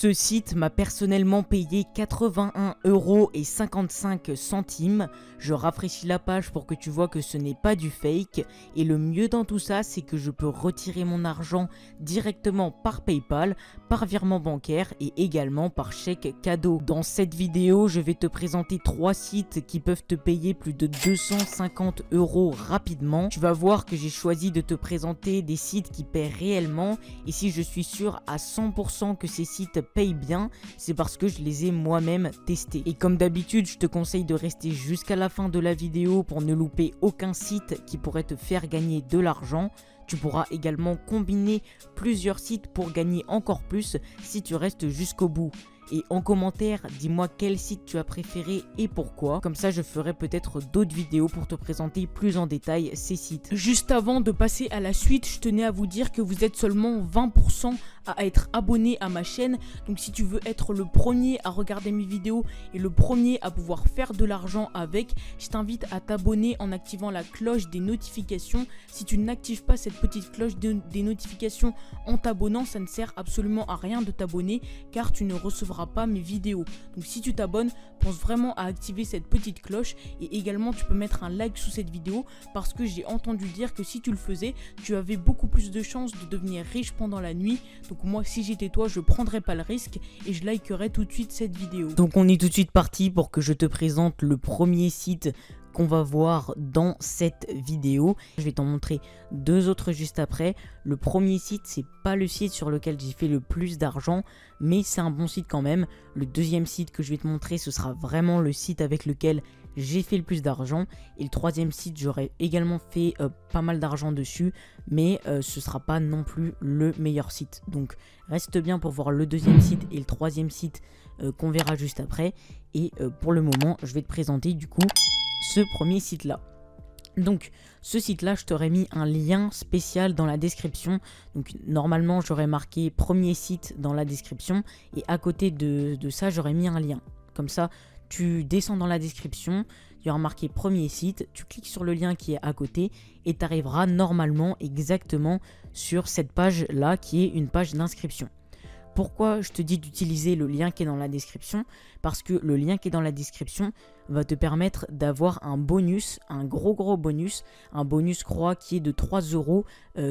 Ce site m'a personnellement payé 81,55 €. Je rafraîchis la page pour que tu vois que ce n'est pas du fake. Et le mieux dans tout ça, c'est que je peux retirer mon argent directement par PayPal, par virement bancaire et également par chèque cadeau. Dans cette vidéo, je vais te présenter 3 sites qui peuvent te payer plus de 250 € rapidement. Tu vas voir que j'ai choisi de te présenter des sites qui paient réellement. Et si je suis sûr à 100% que ces sites payent bien, c'est parce que je les ai moi-même testés. Et comme d'habitude, je te conseille de rester jusqu'à la fin de la vidéo pour ne louper aucun site qui pourrait te faire gagner de l'argent. Tu pourras également combiner plusieurs sites pour gagner encore plus si tu restes jusqu'au bout. Et en commentaire, dis-moi quel site tu as préféré et pourquoi. Comme ça, je ferai peut-être d'autres vidéos pour te présenter plus en détail ces sites. Juste avant de passer à la suite, je tenais à vous dire que vous êtes seulement 20% à être abonné à ma chaîne. Donc si tu veux être le premier à regarder mes vidéos et le premier à pouvoir faire de l'argent avec, je t'invite à t'abonner en activant la cloche des notifications. Si tu n'actives pas cette petite cloche des notifications en t'abonnant, ça ne sert absolument à rien de t'abonner car tu ne recevras pas mes vidéos. Donc si tu t'abonnes, pense vraiment à activer cette petite cloche et également tu peux mettre un like sous cette vidéo parce que j'ai entendu dire que si tu le faisais, tu avais beaucoup plus de chances de devenir riche pendant la nuit. Donc moi, si j'étais toi, je prendrais pas le risque et je likerais tout de suite cette vidéo. Donc on est tout de suite parti pour que je te présente le premier site qu'on va voir dans cette vidéo. Je vais t'en montrer deux autres juste après. Le premier site, c'est pas le site sur lequel j'ai fait le plus d'argent, mais c'est un bon site quand même. Le deuxième site que je vais te montrer, ce sera vraiment le site avec lequel j'ai fait le plus d'argent. Et le troisième site, j'aurais également fait pas mal d'argent dessus, mais ce sera pas non plus le meilleur site. Donc reste bien pour voir le deuxième site et le troisième site qu'on verra juste après. Et pour le moment, je vais te présenter du coup ce premier site là. Donc ce site là, je t'aurais mis un lien spécial dans la description. Donc normalement j'aurais marqué premier site dans la description et à côté de ça j'aurais mis un lien. Comme ça tu descends dans la description, il y aura marqué premier site, tu cliques sur le lien qui est à côté et tu arriveras normalement exactement sur cette page là qui est une page d'inscription. Pourquoi je te dis d'utiliser le lien qui est dans la description? Parce que le lien qui est dans la description va te permettre d'avoir un bonus, un gros bonus, un bonus croix qui est de 3 €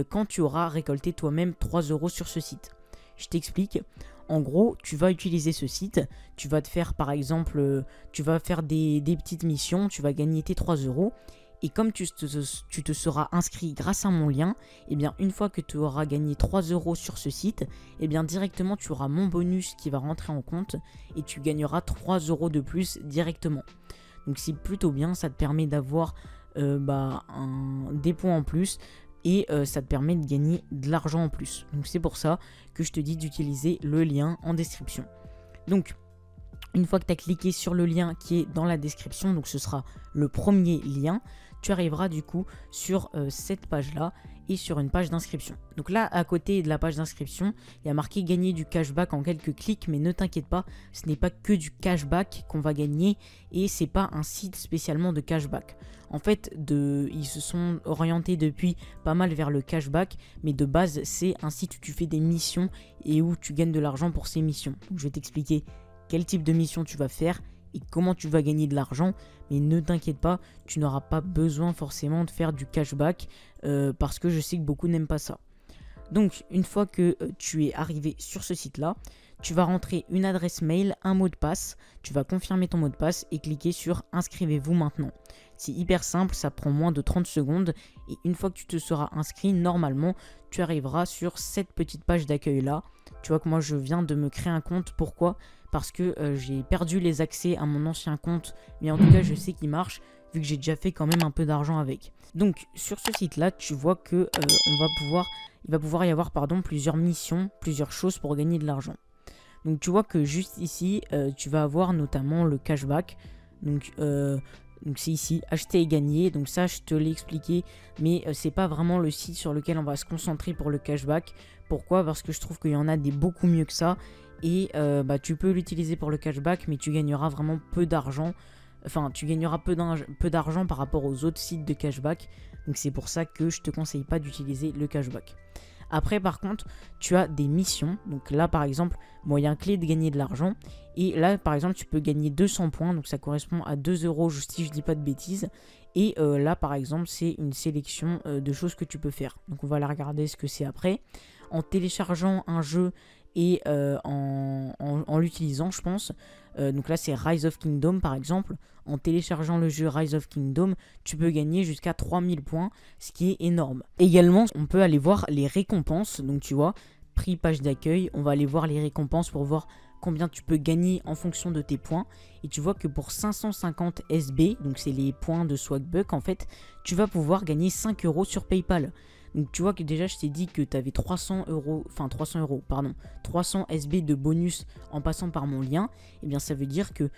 quand tu auras récolté toi-même 3 € sur ce site. Je t'explique. En gros, tu vas utiliser ce site, tu vas te faire par exemple, tu vas faire des petites missions, tu vas gagner tes 3 €. Et comme tu te seras inscrit grâce à mon lien, et bien une fois que tu auras gagné 3 € sur ce site, et bien directement tu auras mon bonus qui va rentrer en compte et tu gagneras 3 € de plus directement. Donc c'est plutôt bien, ça te permet d'avoir des points en plus et ça te permet de gagner de l'argent en plus. Donc c'est pour ça que je te dis d'utiliser le lien en description. Donc une fois que tu as cliqué sur le lien qui est dans la description, donc ce sera le premier lien, tu arriveras du coup sur cette page là et sur une page d'inscription. Donc là à côté de la page d'inscription, il y a marqué gagner du cashback en quelques clics, mais ne t'inquiète pas, ce n'est pas que du cashback qu'on va gagner et c'est pas un site spécialement de cashback. En fait, ils se sont orientés depuis pas mal vers le cashback, mais de base c'est un site où tu fais des missions et où tu gagnes de l'argent pour ces missions. Donc je vais t'expliquer quel type de mission tu vas faire et comment tu vas gagner de l'argent, mais ne t'inquiète pas, tu n'auras pas besoin forcément de faire du cashback parce que je sais que beaucoup n'aiment pas ça. Donc une fois que tu es arrivé sur ce site là, tu vas rentrer une adresse mail, un mot de passe, tu vas confirmer ton mot de passe et cliquer sur inscrivez-vous maintenant. C'est hyper simple, ça prend moins de 30 secondes et une fois que tu te seras inscrit, normalement tu arriveras sur cette petite page d'accueil là. Tu vois que moi je viens de me créer un compte, pourquoi? Parce que j'ai perdu les accès à mon ancien compte, mais en tout cas je sais qu'il marche vu que j'ai déjà fait quand même un peu d'argent avec. Donc sur ce site là, tu vois que il va pouvoir y avoir plusieurs missions, plusieurs choses pour gagner de l'argent. Donc tu vois que juste ici, tu vas avoir notamment le cashback. Donc c'est ici, acheter et gagner. Donc ça, je te l'ai expliqué, mais c'est pas vraiment le site sur lequel on va se concentrer pour le cashback. Pourquoi? Parce que je trouve qu'il y en a des beaucoup mieux que ça. Et tu peux l'utiliser pour le cashback, mais tu gagneras vraiment peu d'argent. Enfin, tu gagneras peu d'argent par rapport aux autres sites de cashback. Donc c'est pour ça que je te conseille pas d'utiliser le cashback. Après par contre tu as des missions, donc là par exemple moyen clé de gagner de l'argent, et là par exemple tu peux gagner 200 points, donc ça correspond à 2 euros si je dis pas de bêtises, et là par exemple c'est une sélection de choses que tu peux faire, donc on va la regarder ce que c'est après, en téléchargeant un jeu et en l'utilisant je pense, donc là c'est Rise of Kingdom par exemple, en téléchargeant le jeu Rise of Kingdom tu peux gagner jusqu'à 3000 points, ce qui est énorme. Également on peut aller voir les récompenses, donc tu vois, prix page d'accueil, on va aller voir les récompenses pour voir combien tu peux gagner en fonction de tes points, et tu vois que pour 550 SB, donc c'est les points de Swagbucks en fait, tu vas pouvoir gagner 5 euros sur PayPal. Donc tu vois que déjà je t'ai dit que tu avais 300 SB de bonus en passant par mon lien, et bien ça veut dire que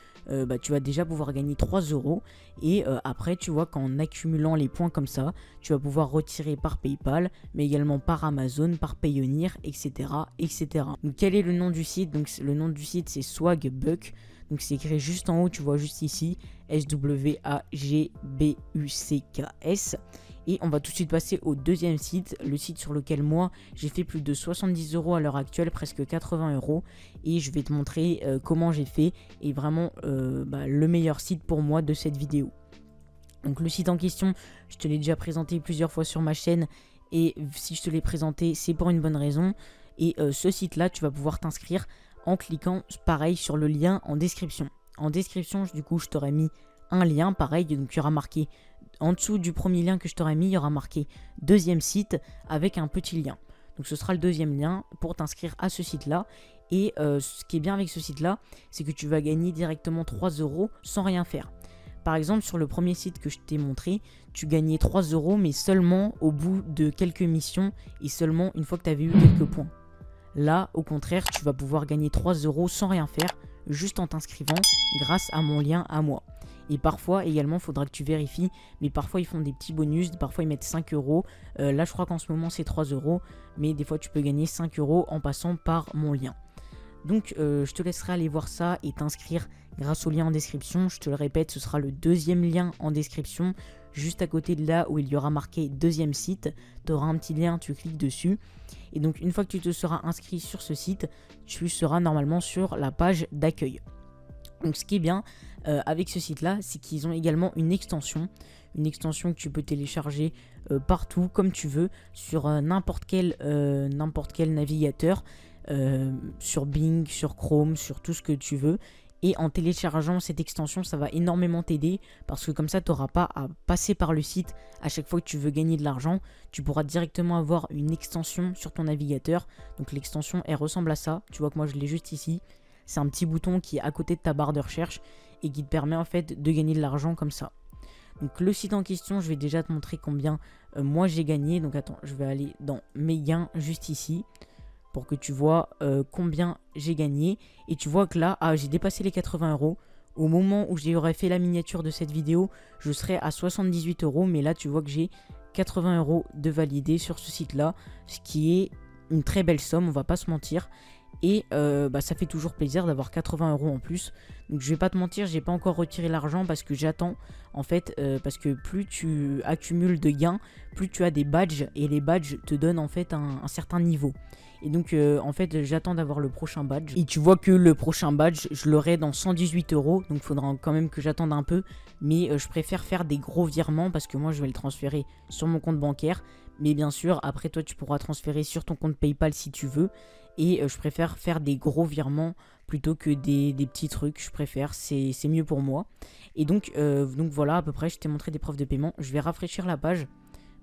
tu vas déjà pouvoir gagner 3 euros, et après tu vois qu'en accumulant les points comme ça, tu vas pouvoir retirer par PayPal, mais également par Amazon, par Payoneer, etc. etc. Donc quel est le nom du site? Donc le nom du site c'est Swagbucks. Donc c'est écrit juste en haut, tu vois juste ici, SWAGBUCKS. Et on va tout de suite passer au deuxième site, le site sur lequel moi j'ai fait plus de 70 euros à l'heure actuelle, presque 80 euros. Et je vais te montrer comment j'ai fait, et vraiment le meilleur site pour moi de cette vidéo. Donc le site en question, je te l'ai déjà présenté plusieurs fois sur ma chaîne, et si je te l'ai présenté c'est pour une bonne raison. Et ce site là tu vas pouvoir t'inscrire en cliquant pareil sur le lien en description. En description du coup je t'aurais mis un lien pareil, donc il y aura marqué en dessous du premier lien que je t'aurais mis, il y aura marqué deuxième site avec un petit lien. Donc ce sera le deuxième lien pour t'inscrire à ce site là. Et ce qui est bien avec ce site là, c'est que tu vas gagner directement 3 euros sans rien faire. Par exemple sur le premier site que je t'ai montré, tu gagnais 3 euros mais seulement au bout de quelques missions et seulement une fois que tu avais eu quelques points. Là au contraire tu vas pouvoir gagner 3 euros sans rien faire, juste en t'inscrivant grâce à mon lien à moi. Et parfois également il faudra que tu vérifies, mais parfois ils font des petits bonus, parfois ils mettent 5 euros. Là je crois qu'en ce moment c'est 3 euros, mais des fois tu peux gagner 5 euros en passant par mon lien. Donc je te laisserai aller voir ça et t'inscrire grâce au lien en description. Je te le répète, ce sera le deuxième lien en description, juste à côté de là où il y aura marqué deuxième site. Tu auras un petit lien, tu cliques dessus. Et donc une fois que tu te seras inscrit sur ce site, tu seras normalement sur la page d'accueil. Donc ce qui est bien avec ce site là, c'est qu'ils ont également une extension que tu peux télécharger partout comme tu veux, sur n'importe quel navigateur, sur Bing, sur Chrome, sur tout ce que tu veux. Et en téléchargeant cette extension, ça va énormément t'aider, parce que comme ça tu n'auras pas à passer par le site à chaque fois que tu veux gagner de l'argent. Tu pourras directement avoir une extension sur ton navigateur. Donc l'extension elle ressemble à ça, tu vois que moi je l'ai juste ici. C'est un petit bouton qui est à côté de ta barre de recherche et qui te permet en fait de gagner de l'argent comme ça. Donc le site en question, je vais déjà te montrer combien moi j'ai gagné. Donc attends, je vais aller dans mes gains juste ici pour que tu vois combien j'ai gagné. Et tu vois que là, j'ai dépassé les 80 euros. Au moment où j'aurais fait la miniature de cette vidéo, je serais à 78 euros. Mais là, tu vois que j'ai 80 euros de validé sur ce site-là, ce qui est une très belle somme, on va pas se mentir. Et ça fait toujours plaisir d'avoir 80 euros en plus. Donc je vais pas te mentir, j'ai pas encore retiré l'argent parce que j'attends en fait, parce que plus tu accumules de gains, plus tu as des badges, et les badges te donnent en fait un certain niveau. Et donc en fait j'attends d'avoir le prochain badge. Et tu vois que le prochain badge je l'aurai dans 118 euros. Donc il faudra quand même que j'attende un peu. Mais je préfère faire des gros virements parce que moi je vais le transférer sur mon compte bancaire. Mais bien sûr après toi tu pourras transférer sur ton compte PayPal si tu veux. Et je préfère faire des gros virements plutôt que des petits trucs. Je préfère, c'est mieux pour moi. Et donc voilà à peu près, je t'ai montré des preuves de paiement. Je vais rafraîchir la page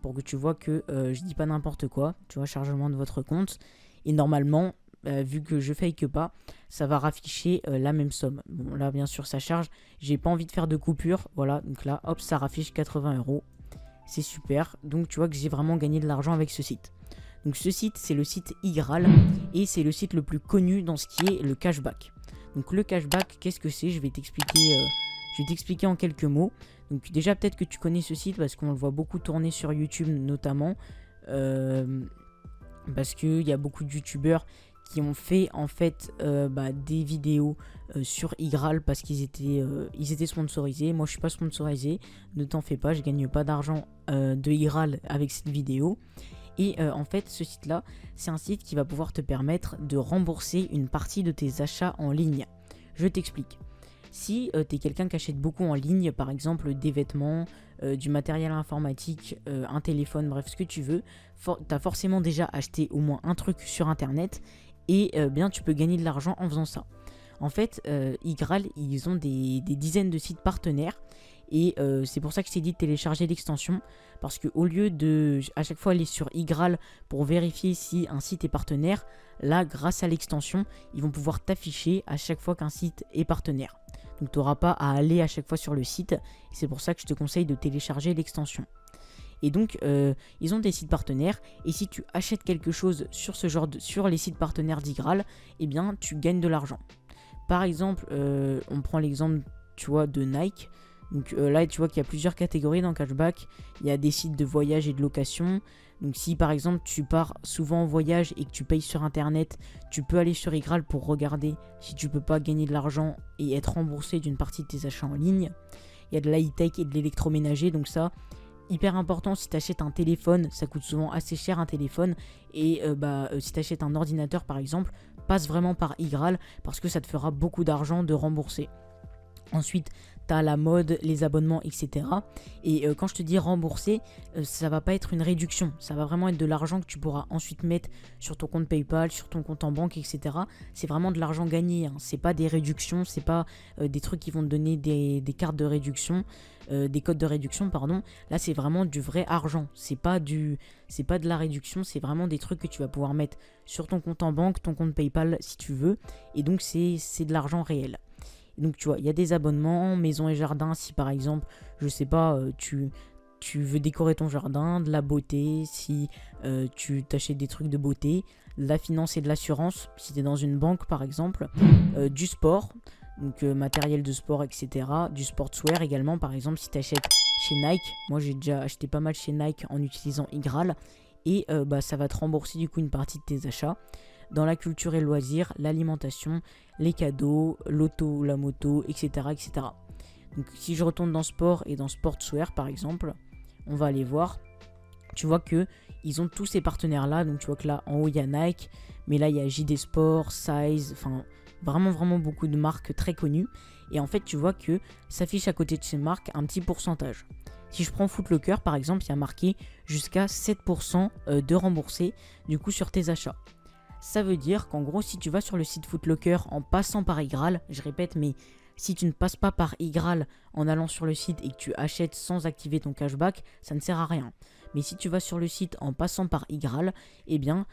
pour que tu vois que je dis pas n'importe quoi. Tu vois, chargement de votre compte. Et normalement, vu que je fake pas, ça va rafficher la même somme. Bon là bien sûr ça charge. J'ai pas envie de faire de coupure. Voilà, donc là hop ça raffiche 80 euros. C'est super. Donc tu vois que j'ai vraiment gagné de l'argent avec ce site. Donc ce site c'est le site iGraal et c'est le site le plus connu dans ce qui est le cashback. Donc le cashback, qu'est-ce que c'est? Je vais t'expliquer en quelques mots. Donc déjà peut-être que tu connais ce site parce qu'on le voit beaucoup tourner sur YouTube notamment. Parce qu'il y a beaucoup de youtubeurs qui ont fait en fait des vidéos sur iGraal parce qu'ils étaient sponsorisés. Moi je suis pas sponsorisé, ne t'en fais pas, je gagne pas d'argent de iGraal avec cette vidéo. Et en fait, ce site-là, c'est un site qui va pouvoir te permettre de rembourser une partie de tes achats en ligne. Je t'explique. Si tu es quelqu'un qui achète beaucoup en ligne, par exemple des vêtements, du matériel informatique, un téléphone, bref, ce que tu veux, tu as forcément déjà acheté au moins un truc sur internet et bien tu peux gagner de l'argent en faisant ça. En fait, Igral, ils ont des dizaines de sites partenaires et c'est pour ça que je t'ai dit de télécharger l'extension, parce qu'au lieu de à chaque fois aller sur Igral pour vérifier si un site est partenaire, là grâce à l'extension, ils vont pouvoir t'afficher à chaque fois qu'un site est partenaire. Donc tu n'auras pas à aller à chaque fois sur le site, c'est pour ça que je te conseille de télécharger l'extension. Et donc ils ont des sites partenaires, et si tu achètes quelque chose sur sur les sites partenaires d'Igral, eh bien tu gagnes de l'argent. Par exemple, on prend l'exemple, tu vois, de Nike. Donc là, tu vois qu'il y a plusieurs catégories dans Cashback. Il y a des sites de voyage et de location. Donc si par exemple tu pars souvent en voyage et que tu payes sur internet, tu peux aller sur Igral pour regarder si tu peux pas gagner de l'argent et être remboursé d'une partie de tes achats en ligne. Il y a de l'high-tech et de l'électroménager, donc ça, hyper important. Si tu achètes un téléphone, ça coûte souvent assez cher un téléphone. Et si tu achètes un ordinateur par exemple, passe vraiment par Igral parce que ça te fera beaucoup d'argent de rembourser. Ensuite, tu as la mode, les abonnements, etc. Et quand je te dis rembourser, ça va pas être une réduction. Ça va vraiment être de l'argent que tu pourras ensuite mettre sur ton compte PayPal, sur ton compte en banque, etc. C'est vraiment de l'argent gagné. Hein. C'est pas des réductions, c'est pas des trucs qui vont te donner des cartes de réduction, des codes de réduction, pardon. Là, c'est vraiment du vrai argent. C'est pas de la réduction, c'est vraiment des trucs que tu vas pouvoir mettre sur ton compte en banque, ton compte PayPal si tu veux. Et donc, c'est de l'argent réel. Donc tu vois, il y a des abonnements, maison et jardin, si par exemple, je sais pas, tu veux décorer ton jardin, de la beauté, si tu t'achètes des trucs de beauté, de la finance et de l'assurance, si tu es dans une banque par exemple, du sport, donc matériel de sport, etc. Du sportswear également, par exemple, si tu achètes chez Nike, moi j'ai déjà acheté pas mal chez Nike en utilisant Igral, et ça va te rembourser du coup une partie de tes achats. Dans la culture et loisirs, l'alimentation, les cadeaux, l'auto, la moto, etc., etc. Donc si je retourne dans sport et dans sportswear par exemple, on va aller voir. Tu vois que ils ont tous ces partenaires là. Donc tu vois que là en haut il y a Nike, mais là il y a JD Sport, Size, enfin vraiment beaucoup de marques très connues. Et en fait tu vois que s'affiche à côté de ces marques un petit pourcentage. Si je prends Foot Locker par exemple, il y a marqué jusqu'à 7% de remboursé du coup sur tes achats. Ça veut dire qu'en gros, si tu vas sur le site Foot Locker en passant par Igral, je répète, mais si tu ne passes pas par Igral en allant sur le site et que tu achètes sans activer ton cashback, ça ne sert à rien. Mais si tu vas sur le site en passant par Igral, eh bien,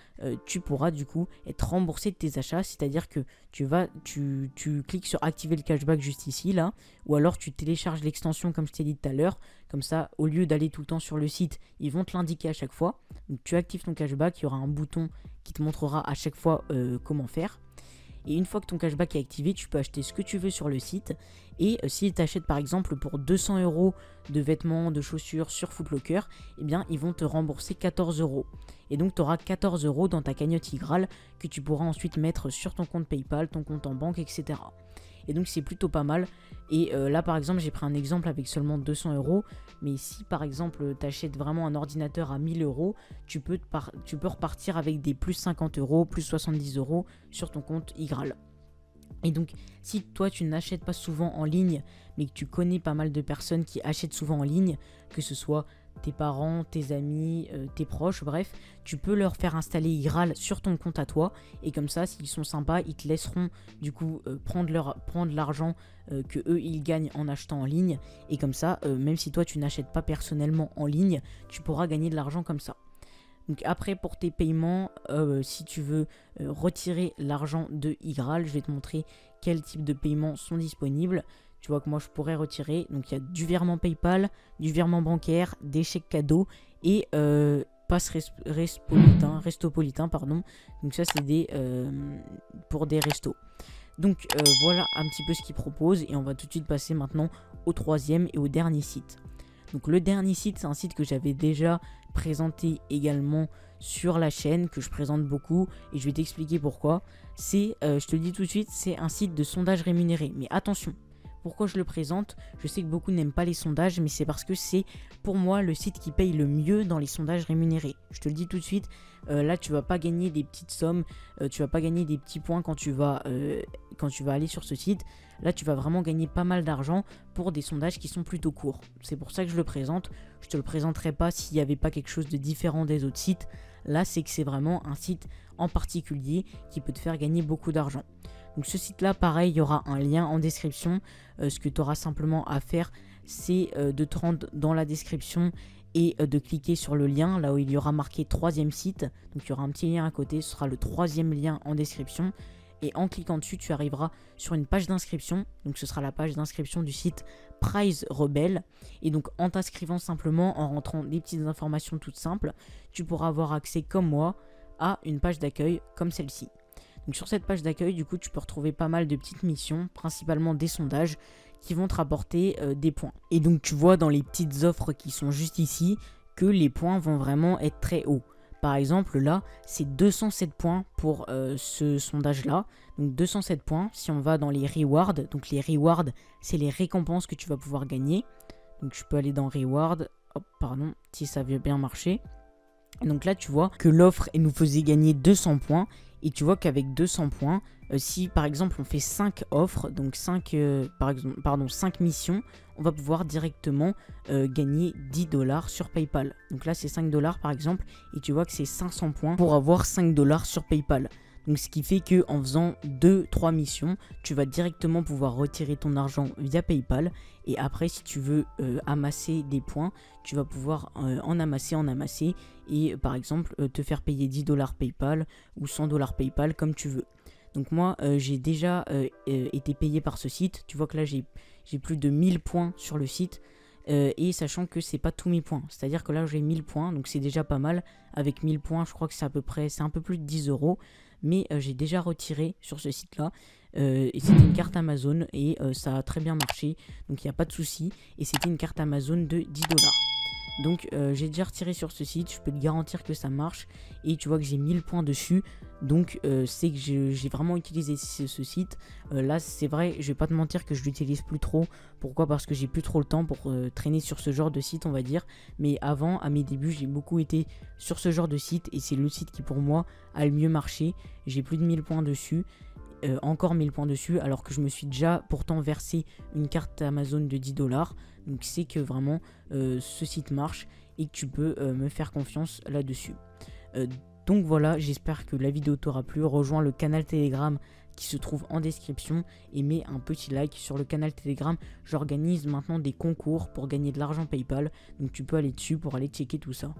tu pourras du coup être remboursé de tes achats. C'est-à-dire que tu cliques sur activer le cashback juste ici, là. Ou alors tu télécharges l'extension comme je t'ai dit tout à l'heure. Comme ça, au lieu d'aller tout le temps sur le site, ils vont te l'indiquer à chaque fois. Donc tu actives ton cashback, il y aura un bouton qui te montrera à chaque fois comment faire. Et une fois que ton cashback est activé, tu peux acheter ce que tu veux sur le site. Et si tu achètes par exemple pour 200 € de vêtements, de chaussures sur Foot Locker, eh bien ils vont te rembourser 14 €. Et donc tu auras 14 € dans ta cagnotte Igral que tu pourras ensuite mettre sur ton compte PayPal, ton compte en banque, etc. Et donc c'est plutôt pas mal. Et là par exemple j'ai pris un exemple avec seulement 200 €. Mais si par exemple tu achètes vraiment un ordinateur à 1000 €, tu peux repartir avec des plus 50 €, plus 70 € sur ton compte Igral. Et donc si toi tu n'achètes pas souvent en ligne, mais que tu connais pas mal de personnes qui achètent souvent en ligne, que ce soit tes parents, tes amis, tes proches, bref, tu peux leur faire installer Igral sur ton compte à toi. Et comme ça, s'ils sont sympas, ils te laisseront du coup prendre l'argent que eux ils gagnent en achetant en ligne. Et comme ça, même si toi tu n'achètes pas personnellement en ligne, tu pourras gagner de l'argent comme ça. Donc après pour tes paiements, si tu veux retirer l'argent de Igral, je vais te montrer quel type de paiements sont disponibles. Tu vois que moi je pourrais retirer, donc il y a du virement PayPal, du virement bancaire, des chèques cadeaux et passe restopolitain, pardon. Donc ça c'est pour des restos. Donc voilà un petit peu ce qu'ils proposent et on va tout de suite passer maintenant au troisième et au dernier site. Donc le dernier site, c'est un site que j'avais déjà présenté également sur la chaîne, que je présente beaucoup et je vais t'expliquer pourquoi. C'est, je te le dis tout de suite, c'est un site de sondage rémunéré. Mais attention, Pourquoi je le présente? Je sais que beaucoup n'aiment pas les sondages, mais c'est parce que c'est pour moi le site qui paye le mieux dans les sondages rémunérés. Je te le dis tout de suite, là tu vas pas gagner des petites sommes, tu vas pas gagner des petits points quand tu vas aller sur ce site. Là tu vas vraiment gagner pas mal d'argent pour des sondages qui sont plutôt courts. C'est pour ça que je le présente. Je te le présenterai pas s'il n'y avait pas quelque chose de différent des autres sites. Là c'est que c'est vraiment un site en particulier qui peut te faire gagner beaucoup d'argent. Donc ce site là pareil, il y aura un lien en description. Ce que tu auras simplement à faire, c'est de te rendre dans la description et de cliquer sur le lien là où il y aura marqué troisième site. Donc il y aura un petit lien à côté, ce sera le troisième lien en description. Et en cliquant dessus, tu arriveras sur une page d'inscription. Donc ce sera la page d'inscription du site Prize Rebelle. Et donc en t'inscrivant simplement, en rentrant des petites informations toutes simples, tu pourras avoir accès comme moi à une page d'accueil comme celle-ci. Donc sur cette page d'accueil, du coup, tu peux retrouver pas mal de petites missions, principalement des sondages, qui vont te rapporter des points. Et donc tu vois dans les petites offres qui sont juste ici, que les points vont vraiment être très hauts. Par exemple, là, c'est 207 points pour ce sondage-là. Donc 207 points, si on va dans les rewards. Donc les rewards, c'est les récompenses que tu vas pouvoir gagner. Donc je peux aller dans reward. Hop, pardon, si ça veut bien marcher. Et donc là, tu vois que l'offre, elle nous faisait gagner 200 points. Et tu vois qu'avec 200 points, si par exemple on fait 5 offres, donc 5 missions, on va pouvoir directement gagner 10 $ sur PayPal. Donc là c'est 5 $ par exemple, et tu vois que c'est 500 points pour avoir 5 $ sur PayPal. Donc ce qui fait que en faisant 2-3 missions, tu vas directement pouvoir retirer ton argent via PayPal. Et après, si tu veux amasser des points, tu vas pouvoir en amasser. Et par exemple, te faire payer 10 $ PayPal ou 100 $ PayPal comme tu veux. Donc moi, j'ai déjà été payé par ce site. Tu vois que là, j'ai plus de 1000 points sur le site. Et sachant que c'est pas tous mes points. C'est-à-dire que là, j'ai 1000 points. Donc c'est déjà pas mal. Avec 1000 points, je crois que c'est un peu plus de 10 €. Mais j'ai déjà retiré sur ce site-là. Et c'était une carte Amazon et ça a très bien marché. Donc il n'y a pas de souci. Et c'était une carte Amazon de 10 $. Donc j'ai déjà retiré sur ce site, je peux te garantir que ça marche. Et tu vois que j'ai 1000 points dessus. Donc c'est que j'ai vraiment utilisé ce site. Là c'est vrai, je vais pas te mentir que je l'utilise plus trop. Pourquoi? Parce que j'ai plus trop le temps pour traîner sur ce genre de site, on va dire. Mais avant, à mes débuts, j'ai beaucoup été sur ce genre de site. Et c'est le site qui pour moi a le mieux marché. J'ai plus de 1000 points dessus. Encore 1000 points dessus, alors que je me suis déjà pourtant versé une carte Amazon de 10 $. Donc c'est que vraiment ce site marche et que tu peux me faire confiance là-dessus. Donc voilà, j'espère que la vidéo t'aura plu. Rejoins le canal Telegram qui se trouve en description et mets un petit like sur le canal Telegram. J'organise maintenant des concours pour gagner de l'argent PayPal. Donc tu peux aller dessus pour aller checker tout ça.